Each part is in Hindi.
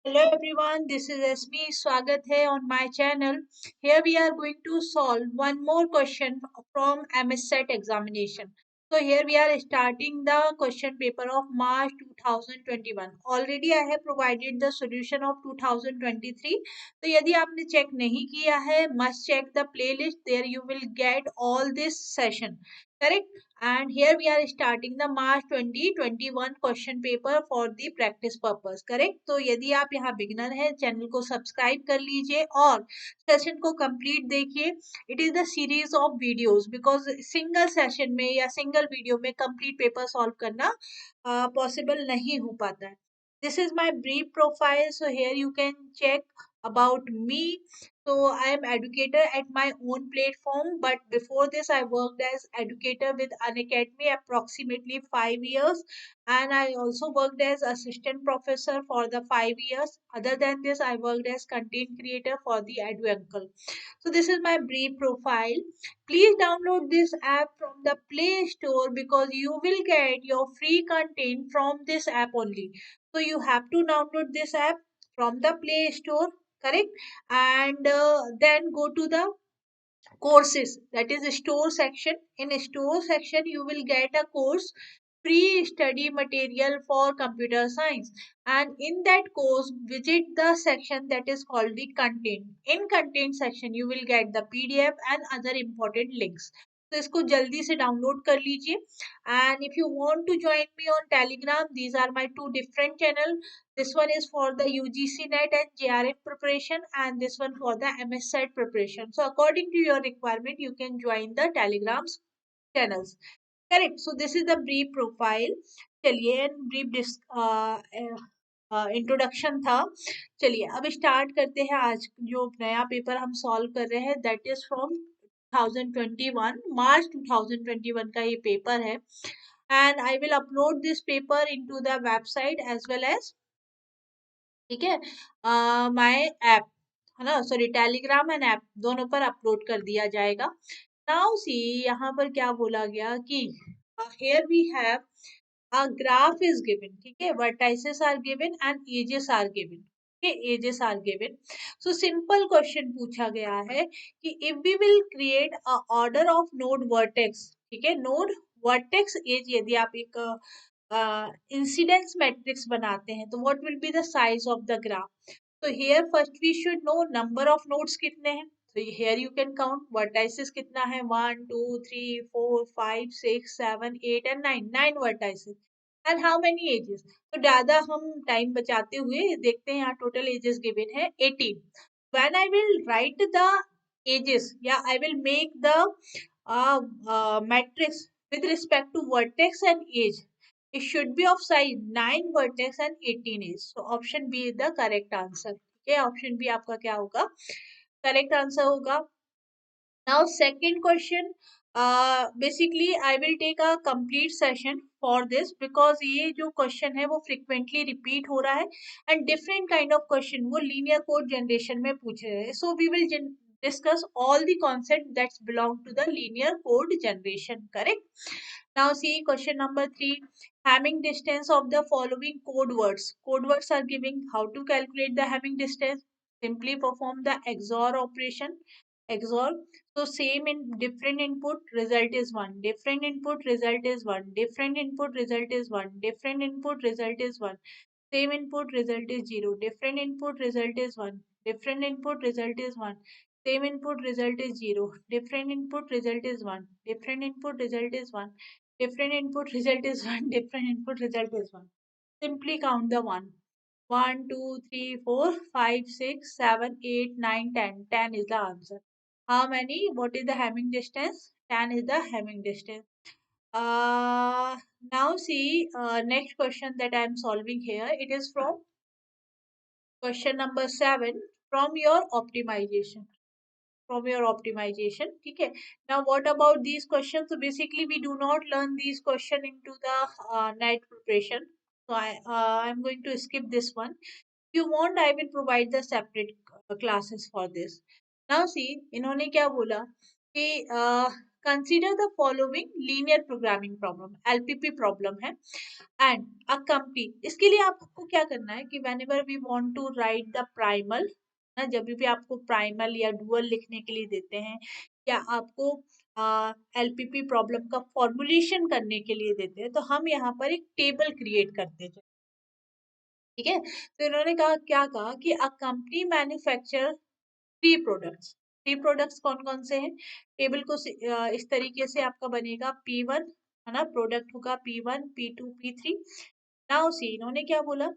Hello everyone, this is SB. Swagat hai on my channel. Here we are going to solve one more question from MSET examination. So here we are starting the question paper of March 2021. Already I have provided the solution of 2023. तो यदि आपने चेक नहीं किया है, must check the playlist. There you will get all this session. Correct? And here we are starting the March 2021 question paper for the practice purpose. Correct? तो यदि आप यहाँ बिगनर हैं, चैनल को सब्सक्राइब कर लीजिए और सेशन को कंप्लीट देखिए. It is the series of videos because single session में या सिंगल वीडियो में कंप्लीट पेपर सॉल्व करना पॉसिबल नहीं हो पाता है. This is my brief profile. So here you can check about me. So I am educator at my own platform, but before this I worked as educator with Unacademy approximately 5 years, and I also worked as assistant professor for the 5 years. Other than this, I worked as content creator for the Edu Uncle. So this is my brief profile. Please download this app from the Play Store because you will get your free content from this app only. So you have to download this app from the Play Store, correct? And then go to the courses, that is store section. In store section you will get a course free study material for computer science, and in that course visit the section that is called the content. In content section you will get the PDF and other important links. तो इसको जल्दी से डाउनलोड कर लीजिए. And if you want to join me on Telegram, these are my two different channel. This one is for the UGC NET and JRF preparation, and this one for the MS Set preparation. So according to your requirement, you can join the Telegrams channels. Correct. So this is the brief profile. चलिए brief इंट्रोडक्शन था. चलिए अब स्टार्ट करते हैं. आज जो नया पेपर हम सॉल्व कर रहे हैं दैट इज फ्रॉम 2021, मार्च 2021 का ये पेपर है. And I will upload this paper into the website as well as, ठीक है, माय ऐप, है ना, सॉरी टेलीग्राम एंड ऐप दोनों पर अपलोड कर दिया जाएगा. नाउ सी यहाँ पर क्या बोला गया कि here we have a graph is given, ठीक है, vertices are given and edges are given. Okay, edges are given. So simple question पूछा गया है कि if we will create a order of node vertex, ठीक है, node vertex edge, यदि आप एक इंसिडेंस मैट्रिक्स बनाते हैं तो what will be the size of the graph. तो here first we should know number of nodes कितने हैं. तो here you can count vertices कितना है, 1 2 3 4 5 6 7 8 and 9, 9 vertices. And how many edges. तो ज्यादा हम टाइम बचाते हुए देखते हैं, यहाँ टोटल एजेस गिवन है 18. When I will write the edges या I will make the matrix with respect to vertex and edge, it should be of size 9 vertex and 18 edge. So option B is the correct answer. ठीक है, option B आपका क्या होगा, correct answer होगा. Now second question, basically I will take a complete session for this because ये जो question है वो frequently repeat हो रहा है and different kind of question वो linear code generation में पूछ रहे हैं. So we will discuss all the concepts that belong to the linear code generation. Correct. Now see question number 3. Hamming distance of the following code words. Code words are giving. How to calculate the Hamming distance? Simply perform the XOR operation. XOR. So same in different input result is 1. Different input result is 1. Different input result is 1. Different input result is 1. Same input result is 0. Different input result is 1. Different input result is 1. Same input result is 0. Different input result is 1. Different input result is 1. Different input result is 1. Different input result is 1. Simply count the 1. 1, 2, 3, 4, 5, 6, 7, 8, 9, 10. 10 is the answer. How many? What is the Hamming distance? 10 is the Hamming distance. Now see next question that I am solving here. It is from question number 7 from your optimization. From your optimization, okay. Now what about these questions? So basically we do not learn these questions into the NET preparation. So I'm going to skip this one. If you want, I will provide the separate classes for this. Now see, इन्होंने क्या बोला कि consider the following linear programming problem, LPP problem है, एंड अ कंपनी। इसके लिए आपको क्या करना है कि whenever we want to write the primal ना, जब भी आपको प्राइमल या डुअल लिखने के लिए देते हैं या आपको एलपीपी प्रॉब्लम का फॉर्मुलेशन करने के लिए देते हैं, तो हम यहाँ पर एक टेबल क्रिएट करते हैं। ठीक है, तो इन्होंने कहा, क्या कहा कि a company manufacture three products. Three products कौन कौन से हैं? टेबल को इस तरीके से आपका बनेगा, P1 है ना, प्रोडक्ट होगा P1, P2, P3। Now see, इन्होंने क्या बोला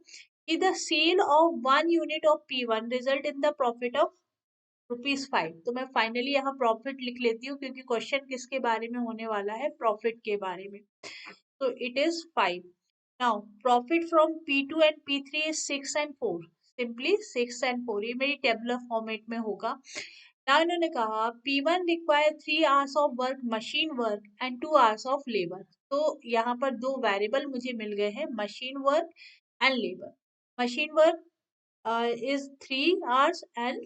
कि the sale of 1 unit of P1 result in the profit of ₹5। तो मैं फाइनली यहाँ प्रॉफिट लिख लेती हूँ क्योंकि क्वेश्चन किसके बारे में होने वाला है, प्रॉफिट के बारे में। तो it is 5। Now profit from P2 and P3 is 6 and 4। Simply 6 and 4, ये मेरी टेबुलर फॉर्मेट में होगा। नाउ इन्होंने कहा P1 require 3 hours of work, machine work and 2 hours of labour. तो यहाँ पर दो वेरिएबल मुझे मिल गए हैं, machine work and labour. Machine work is 3 hours and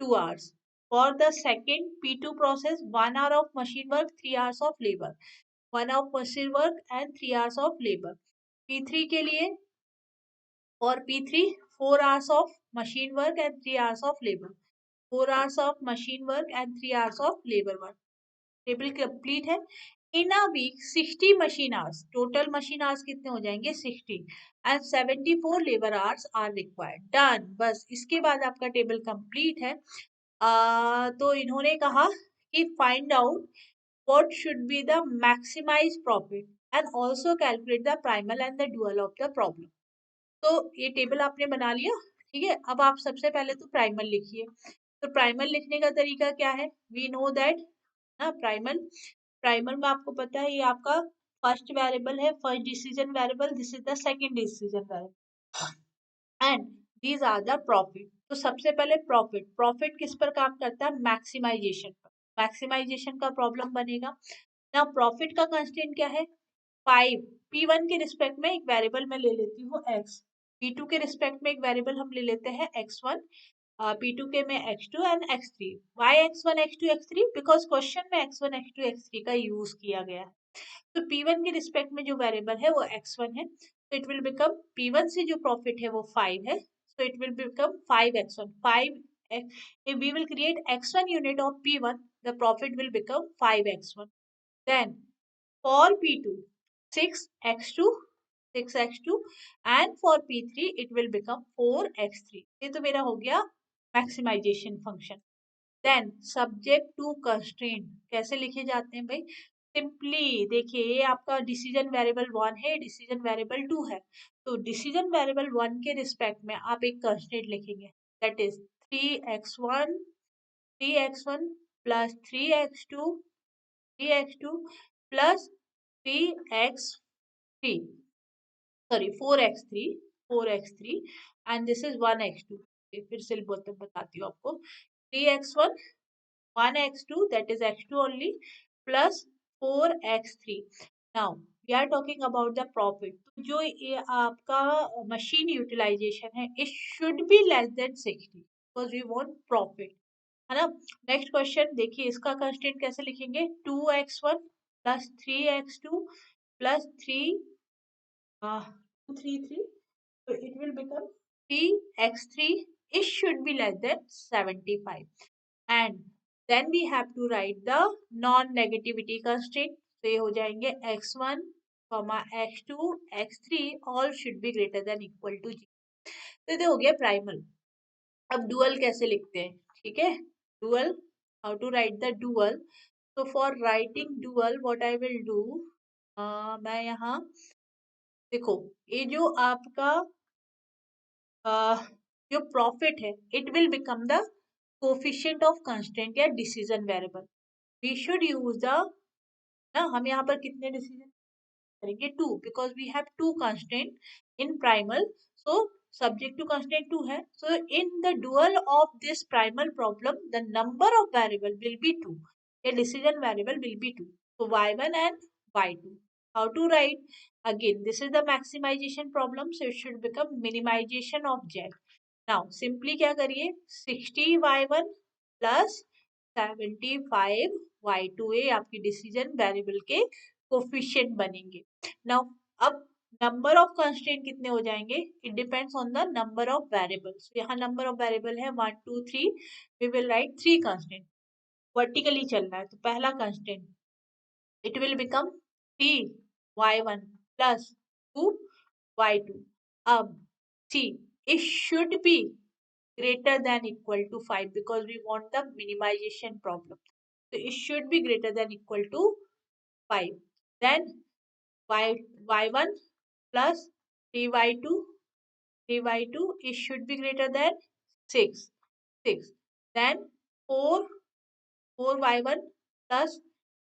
2 hours. For the second P2 process, 1 hour of machine work, 3 hours of labor. 1 hour of machine work and 3 hours of labor. P3 के लिए, for P3, 4 hours of machine work and 3 hours of labor. 4 hours of machine work and 3 hours of labor work. Table complete है। In a week 60 machine hours, total machine hours कितने हो जाएंगे 60, and 74 labour hours are required. Done, बस इसके बाद आपका टेबल कंप्लीट है। तो इन्होंने कहा कि find out what should be the maximize profit and also calculate the primal and the dual of the problem. तो ये टेबल आपने बना लिया, ठीक है। अब आप सबसे पहले तो प्राइमल लिखिए। तो प्राइमल लिखने का तरीका क्या है, वी नो दैट ना, प्राइमल, प्राइमल में आपको पता है ये आपका फर्स्ट वेरिएबल है, first decision variable, this is the second decision variable and these are the profit. तो सबसे पहले प्रॉफिट, प्रॉफिट किस पर काम करता है, मैक्सिमाइजेशन पर। मैक्सिमाइजेशन का प्रॉब्लम बनेगा ना। प्रॉफिट का कंस्टेंट क्या है, 5। P1 के रिस्पेक्ट में एक वेरिएबल मैं ले लेती हूँ x, P2 के रिस्पेक्ट में एक वेरिएबल हम ले लेते हैं x1, P2 के में x2 and x3। why x1 x2 x3? Because question में x1 x2 x3 का यूज किया गया है। तो P1 के रिस्पेक्ट में जो वेरिएबल है वो x1 है, तो इट विल बिकम, P1 से जो प्रॉफिट है वो 5 है, so it will become 5x1, 5 if we will create x1 unit of P1, the profit will become 5x1. Then for P2, 6x2, 6x2 and for P3 it will become 4x3। ये तो मेरा हो गया maximization function. Then subject to constraint कैसे लिखे जाते हैं भाई, सिंपली देखिए, ये आपका डिसीजन वेरिएबल 1 है, डिसीजन वेरिएबल 2 है। तो डिसीजन वेरिएबल 1 के रिस्पेक्ट में आप एक कंस्ट्रेंट लिखेंगे, that is 3x1, 3x1 plus 3x2, 3x2 plus 3x3, sorry 4x3, 4x3 and this is 1x2। फिर से बताती हूँ आपको, 3x1, 1x2 that is x2 only plus 4x3। now we are talking about the profit। तो जो ये आपका मशीन यूटिलाइजेशन है, it should be less than 60 because we want profit, है ना। नेक्स्ट क्वेश्चन देखिए, इसका कंस्टेंट कैसे लिखेंगे, 2x1 plus 3x2 plus 3 so it will become 3x3, it should be less than 75, and then we have to write the non-negativity constraint। तो ये हो जाएंगे x1, x2, x3 all should be greater than equal to 0। तो ये हो गया प्राइमल। अब डुअल कैसे लिखते हैं, ठीक है, dual, how to write the dual. तो for writing dual what I will do, मैं यहाँ देखो, ये जो आपका जो प्रॉफिट है, it will become the coefficient of constant या decision variable. We should use the, ना हम यहाँ पर कितने डिसीजन करेंगे, 2, because we have 2 constant in primal, so subject to constant 2 है। So in the dual of this primal problem the number of variable will be 2, a decision variable will be 2, so y1 and y2। how to write, again this is the maximization problem, so it should become minimization of z। now simply क्या करिए, 60y1 plus 75 y2a आपकी डिसीजन वेरिएबल के कोफिशिएंट बनेंगे। नाउ अब नंबर ऑफ कंस्ट्रेंट कितने हो जाएंगे, it depends on the number of variables. यहाँ नंबर ऑफ वेरिएबल है 1 2 3, we will write 3 constraint. Vertically चलना है तो पहला constraint it will become 3y1 plus 2y2. अब see, it should be greater than equal to 5 because we want the minimization problem. So it should be greater than equal to 5. Then y1 plus 3y2, 3y2, it should be greater than 6. 6. Then 4, 4y1 plus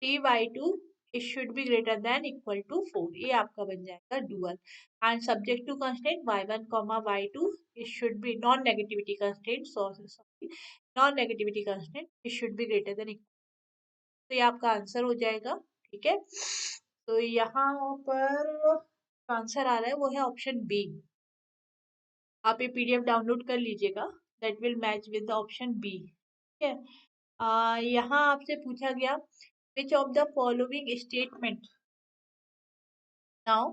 3y2 it should be greater than equal to 4. ये आपका बन जाएगा dual and subject to constraint y1 y2 it should be non negativity constraint, sorry non negativity constraint it should be greater than equal. तो ये आपका आंसर हो जाएगा। ठीक है, तो यहाँ पर आंसर आ रहा है वो है ऑप्शन बी। आप ये पीडीएफ डाउनलोड कर लीजिएगा, that will match with the option B. ठीक है, यहाँ आपसे पूछा गया which of the following statement, now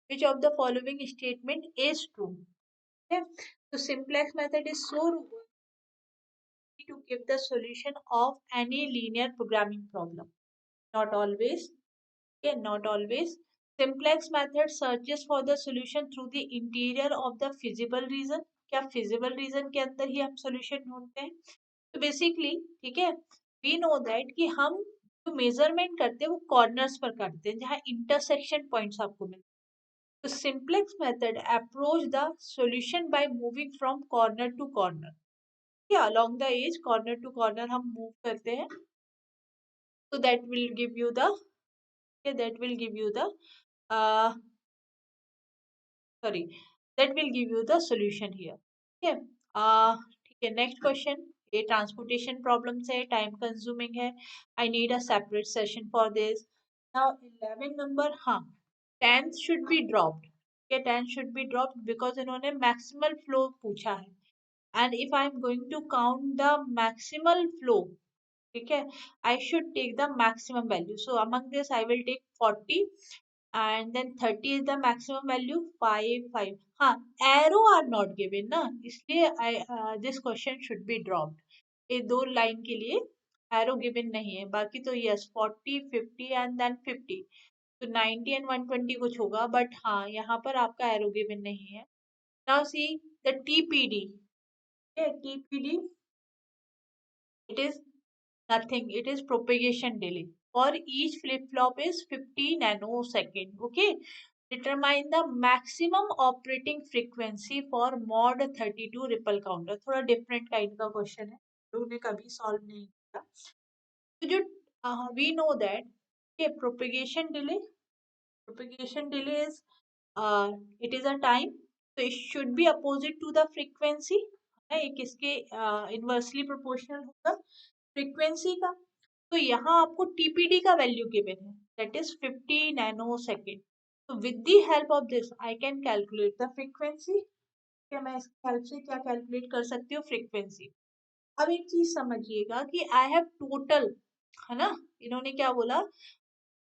which of the following statement is true. Okay, so simplex method is so to give the solution of any linear programming problem. Not always. Okay, not always. Simplex method searches for the solution through the interior of the feasible region. क्या feasible region के अंदर ही हम solution ढूंढते हैं? तो बेसिकली ठीक है, वी नो दैट कि हम जो मेजरमेंट करते हैं वो कॉर्नर्स पर करते हैं जहाँ इंटरसेक्शन पॉइंट्स आपको मिलते हैं। तो simplex method approach the solution by moving from corner to corner. क्या along the edge corner to corner हम मूव करते हैं, तो that will give you the sorry that will give you the solution here. ठीक है, ठीक है, नेक्स्ट क्वेश्चन। ये ट्रांसपोर्टेशन प्रॉब्लम है, टाइम कंज्यूमिंग है, I need a separate session for this. Now 11 number, हाँ 10th शुड बी ड्रॉप्ड। ये 10th should be dropped because इन्होंने मैक्सिमल फ्लो पूछा है and if I am going to count the maximal flow, ठीक है, I should take the maximum value. So among this I will take 40 and then 30 is the maximum value 5 5। हाँ, arrow are not given ना, इसलिए this question should be dropped। ये दो लाइन के लिए arrow given नहीं है, बाकी तो yes 40 50 and then 50, तो 90 and 120 कुछ होगा, बट हाँ यहाँ पर आपका arrow given नहीं है। now see the TPD, okay, TPD it is nothing, it is propagation delay for each flip flop is 50 nanosecond। Okay, determine the maximum operating frequency for mod 32 ripple counter। थोड़ा different kind का question है, लोगों ने कभी solve नहीं किया। तो जो we know that okay, propagation delay is it is a time, so it should be opposite to the frequency है, ये किसके इनवर्सली प्रोपोर्शनल होगा, फ्रीक्वेंसी का। तो यहाँ आपको टीपीडी का वैल्यू गिवन है दैट इज 50 नैनो सेकेंड। तो with the help of this I can calculate the frequency. क्या मैं इसकी हेल्प से क्या कैलकुलेट कर सकती हूँ, फ्रीक्वेंसी। अब एक चीज समझिएगा कि आई हैव टोटल, है ना, इन्होंने क्या बोला,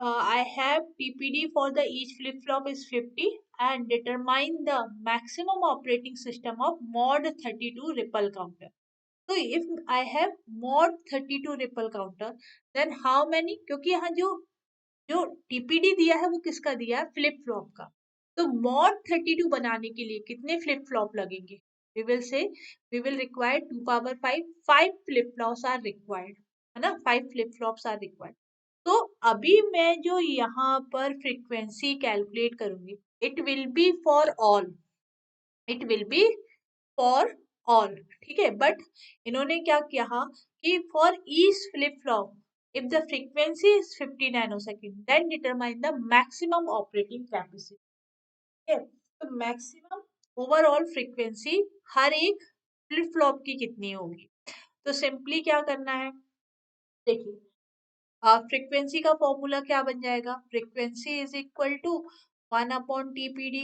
I have TPD for the each flip-flop is 50 and determine the maximum operating system of mod 32 ripple counter. So if I have mod 32 ripple counter, then how many, क्योंकि यहाँ जो जो TPD दिया है वो किसका दिया है, फ्लिप फ्लॉप का। तो mod 32 बनाने के लिए कितने फ्लिप फ्लॉप लगेंगे, we will say we will require 2 power 5, 5 flip flops are required, है ना, 5 flip flops are required। तो अभी मैं जो यहाँ पर फ्रीक्वेंसी कैलकुलेट करूंगी, it will be for all, it will be for all, ठीक है। बट इन्होंने क्या किया कि for each flip flop if the frequency is 50 nanosecond then determine the maximum operating capacity. ठीक है, तो मैक्सिमम ओवरऑल फ्रीक्वेंसी हर एक फ्लिप फ्लॉप की कितनी होगी। तो सिंपली क्या करना है, देखिए फ्रीक्वेंसी का फॉर्मूला क्या बन जाएगा, frequency is equal to 1 upon TPD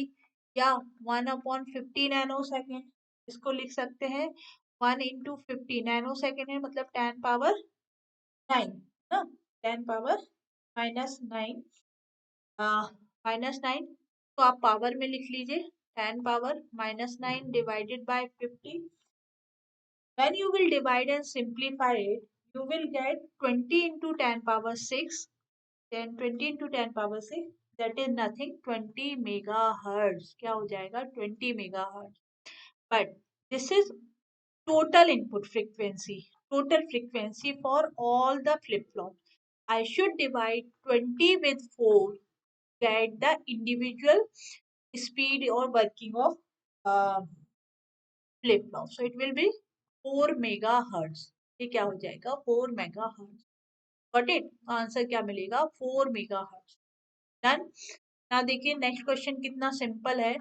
या 1 अपॉन 50 नैनो सेकेंड। इसको लिख सकते हैं 1 इंटू 50 नैनो सेकेंड है मतलब 10 पावर 9 ना, 10 पावर -9 -9, तो आप पावर में लिख लीजिए 10 power -9 divided by 50. When you will divide and simplify it, you will get 20 into 10 power 6. Then 20 into 10 power 6, that is nothing, 20 megahertz. क्या हो जाएगा? 20 megahertz. But this is total input frequency. Total frequency for all the flip-flops. I should divide 20 with 4, get the individual speed or working of uh, flip-flop. So it will be 4 megahertz. ये क्या हो जाएगा? 4 megahertz. Got it? आंसर क्या मिलेगा? 4 megahertz. Done. Now देखिए नेक्स्ट क्वेश्चन कितना सिंपल है.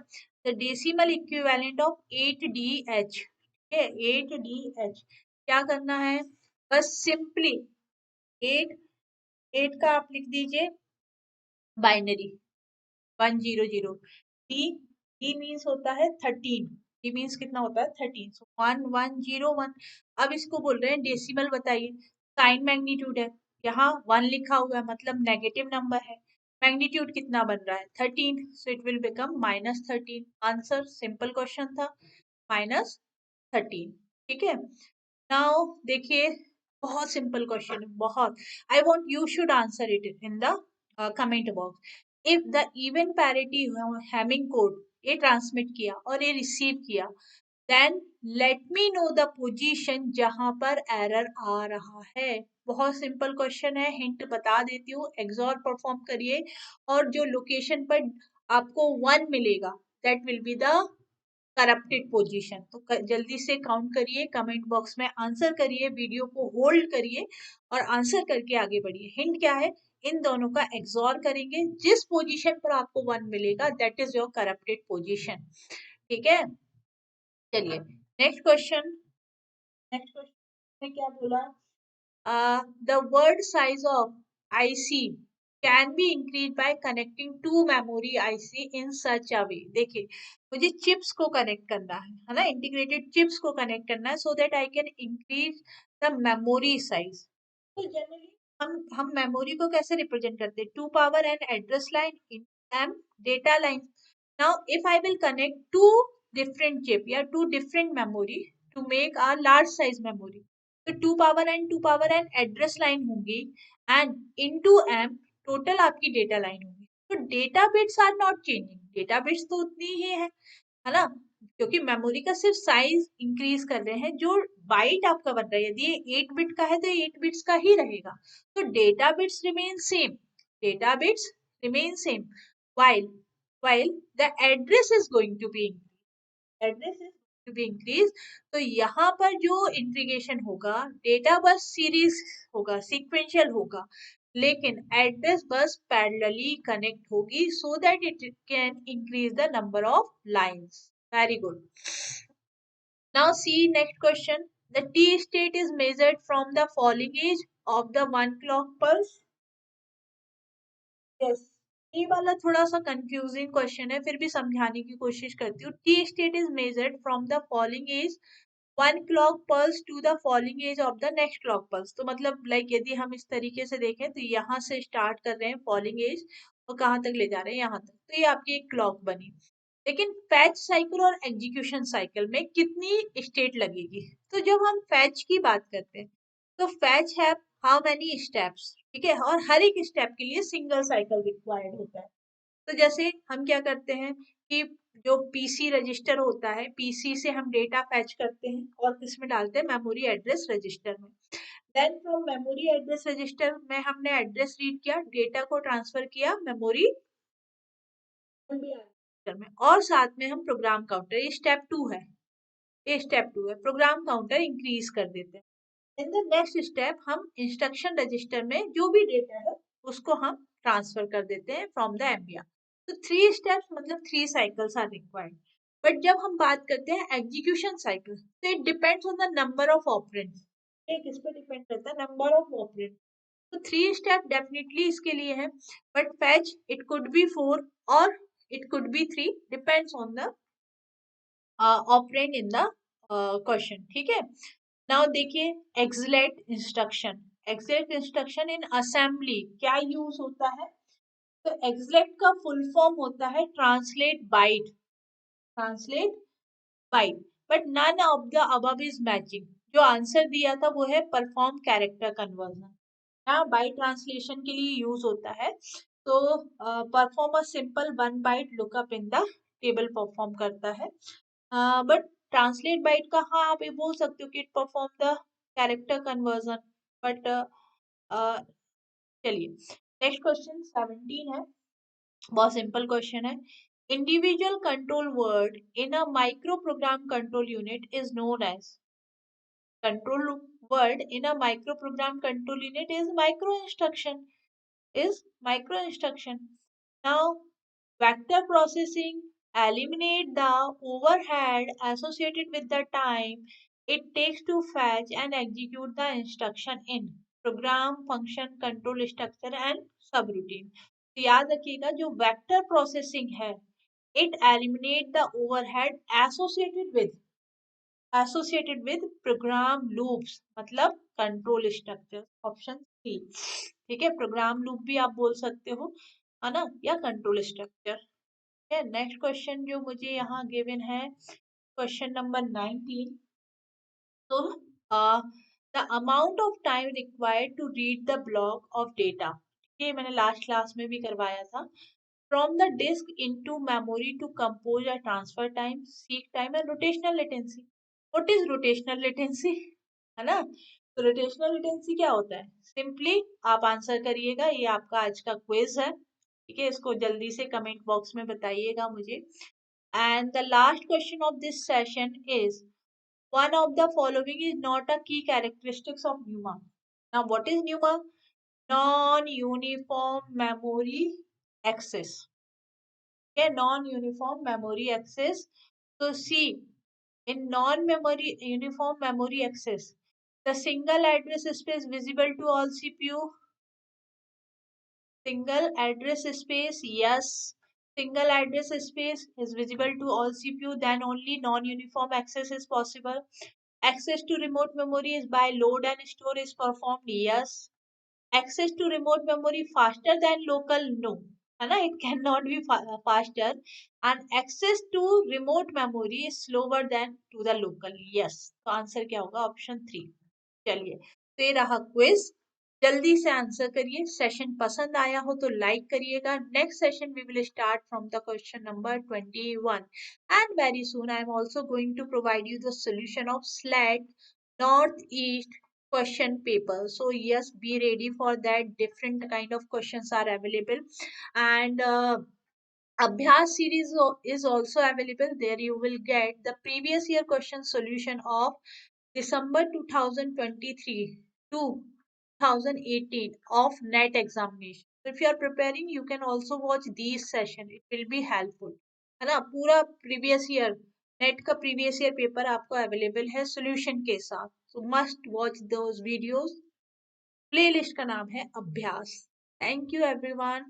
The decimal equivalent of 8DH. ठीक है, 8DH क्या करना है? बस सिंपली 8 8 का आप लिख दीजिए बाइनरी 100. डी डी मीन्स होता है 13. डी मीन्स कितना होता है? 13. सो 1101. अब इसको बोल रहे हैं डेसिमल बताइए. साइन मैग्नीट्यूड है, यहाँ 1 लिखा हुआ है मतलब नेगेटिव नंबर है. मैग्नीट्यूड कितना बन रहा है? 13. So it will become -13. Answer simple question था, -13. ठीक है. नाउ देखिए बहुत सिंपल क्वेश्चन है, बहुत. I want you should answer it in the comment box. If the even parity Hamming code ये ट्रांसमिट किया और ये रिसीव किया, then let me know the position जहां पर एरर आ रहा है. बहुत सिंपल क्वेश्चन है, हिंट बता देती हूँ. एक्सॉर परफॉर्म करिए और जो लोकेशन पर आपको 1 मिलेगा that will be the corrupted position. तो जल्दी से काउंट करिए, कमेंट बॉक्स में आंसर करिए, वीडियो को होल्ड करिए और आंसर करके आगे बढ़िए. हिंट क्या है? इन दोनों का एक्सॉर करेंगे, जिस पोजीशन पर आपको 1 मिलेगा that is your corrupted position. ठीक है, चलिए नेक्स्ट क्वेश्चन. नेक्स्ट क्वेश्चन ने क्या बोला? The word size of IC can be increased by connecting two memory IC in such a way. देखिए मुझे चिप्स को कनेक्ट करना है ना, इंटीग्रेटेड चिप्स को कनेक्ट करना है, so that I can increase the memory size. तो जनरली हम मेमोरी को कैसे रिप्रेजेंट करते हैं? 2 power and address line in M data line. Now if I will connect to different chip या to different memory to make a large size memory, तो 2 पावर एन एड्रेस लाइन होंगी एंड इनटू एम टोटल आपकी डेटा लाइन होगी. तो data bits are not changing, data bits तो उतनी ही है ना, क्योंकि मेमोरी का सिर्फ साइज इंक्रीज कर रहे हैं. जो बाइट आपका बन रहा है, यदि ये 8 बिट का है तो 8 बिट्स का ही रहेगा. तो data bits remain same, data bits remain same, while while the address is going to be address is to be increase. तो यहाँ पर जो इंटीग्रेशन होगा डेटा बस सीरीज होगा, सीक्वेंशियल होगा, लेकिन एड्रेस बस पैरेलली कनेक्ट होगी so that it can increase the number of lines. Very good. Now see next question. The T state is measured from the falling edge of the 1 clock pulse. Yes, ये वाला थोड़ा सा कंफ्यूजिंग क्वेश्चन है, फिर भी समझाने की कोशिश करती हूँ. T state is measured from the falling edge 1 clock pulse to the falling edge of the next clock pulse. तो मतलब लाइक यदि हम इस तरीके से देखें तो यहाँ से स्टार्ट कर रहे हैं फॉलिंग एज और कहाँ तक ले जा रहे हैं? यहाँ तक. तो ये आपकी एक क्लॉक बनी. लेकिन फैच साइकिल और एग्जीक्यूशन साइकिल में कितनी स्टेट लगेगी? तो जब हम फैच की बात करते हैं तो फैच है हाउ मेनी स्टेप्स. ठीक है, और हर एक स्टेप के लिए सिंगल साइकिल रिक्वायर्ड होता है. तो जैसे हम क्या करते हैं कि जो पीसी रजिस्टर होता है, पीसी से हम डेटा फैच करते हैं और किसमें डालते हैं? मेमोरी एड्रेस रजिस्टर में. Then from memory address register में हमने एड्रेस रीड किया, डेटा को ट्रांसफर किया मेमोरी रजिस्टर में, और साथ में हम प्रोग्राम काउंटर, ये स्टेप 2 है, ये स्टेप 2 है, प्रोग्राम काउंटर इंक्रीज कर देते हैं. इन द नेक्स्ट स्टेप हम इंस्ट्रक्शन रजिस्टर में जो भी डेटा है उसको हम ट्रांसफर कर देते हैं फ्रॉम द एम्बिया. तो 3 स्टेप्स मतलब 3 साइकिल्स आर रिक्वायर्ड. बट जब हम बात करते हैं एग्जीक्यूशन साइकिल, तो it depends on the number of operands. ये किस पे डिपेंड करता है? Number of operands. तो 3 स्टेप डेफिनेटली इसके लिए है, but fetch it could be 4 और it could be 3, depends on the operand in the question. ठीक है. नाउ देखिए XLAT instruction. XLAT instruction in assembly क्या यूज होता है? तो एग्जैक्ट का फुल फॉर्म होता है translate bite, translate byte, but none of the above is matching. जो आंसर दिया था वो है परफॉर्म कैरेक्टर कन्वर्जन। यहाँ बाइट ट्रांसलेशन के लिए यूज होता है। तो perform a simple one byte lookup in the table perform करता है। बट ट्रांसलेट बाइट का हाँ आप ये बोल सकते हो कि it perform the character conversion. But चलिए नेक्स्ट क्वेश्चन 17 है, बहुत सिंपल क्वेश्चन है। Individual control word in a micro program control unit is known as. Control word in a micro program control unit is micro instruction, is micro instruction. Now, vector processing eliminate the overhead associated with the time it takes to fetch and execute the instruction in program, function, control structure and subroutine. तो याद रखिएगा जो वेक्टर प्रोसेसिंग है it eliminate the overhead associated with program loops मतलब कंट्रोल स्ट्रक्चर, ऑप्शन सी। ठीक है, प्रोग्राम लूप भी आप बोल सकते हो है ना, या कंट्रोल स्ट्रक्चर। है नेक्स्ट क्वेश्चन जो मुझे यहाँ गिवन है, क्वेश्चन नंबर 19। तो the amount of time required to read the block of data, ये मैंने लास्ट क्लास में भी करवाया था। From the disk into memory to compose a transfer time, seek time and rotational latency. What is rotational latency, है ना? तो रोटेशनल लेटेंसी क्या होता है? सिंपली आप आंसर करिएगा, ये आपका आज का क्विज है। ठीक है, इसको जल्दी से कमेंट बॉक्स में बताइएगा मुझे। And the last question of this session is one of the following is not a key characteristics of NUMA. Now what is NUMA? Non-uniform memory access. Okay, non-uniform memory access. So see, in non-memory uniform memory access, the single address space visible to all CPU. Single address space, yes. Single address space is visible to all CPU, then only non-uniform access is possible. Access to remote memory is by load and store is performed, yes. Access to remote memory faster than local, no, है ना, it cannot be faster. And access to remote memory is slower than to the local, yes. तो आंसर क्या होगा? ऑप्शन 3। चलिए, तो ये रहा क्विज, जल्दी से आंसर करिए। सेशन पसंद आया हो तो लाइक करिएगा। Next session we will start from the question number 21 and very soon I am also going to provide you the solution of SLAT Northeast question paper. So yes, be ready for that. Different kind of questions are available, and Abhyas series is also available. There you will get the previous year question solution of December 2023 to 2018 of NET examination. So if you are preparing, you can also watch these session. It will be helpful. है ना, पूरा प्रीवियस ईयर नेट का प्रीवियस ईयर पेपर आपको अवेलेबल है सॉल्यूशन के साथ। सो must watch those videos. Playlist का नाम है अभ्यास। Thank you everyone.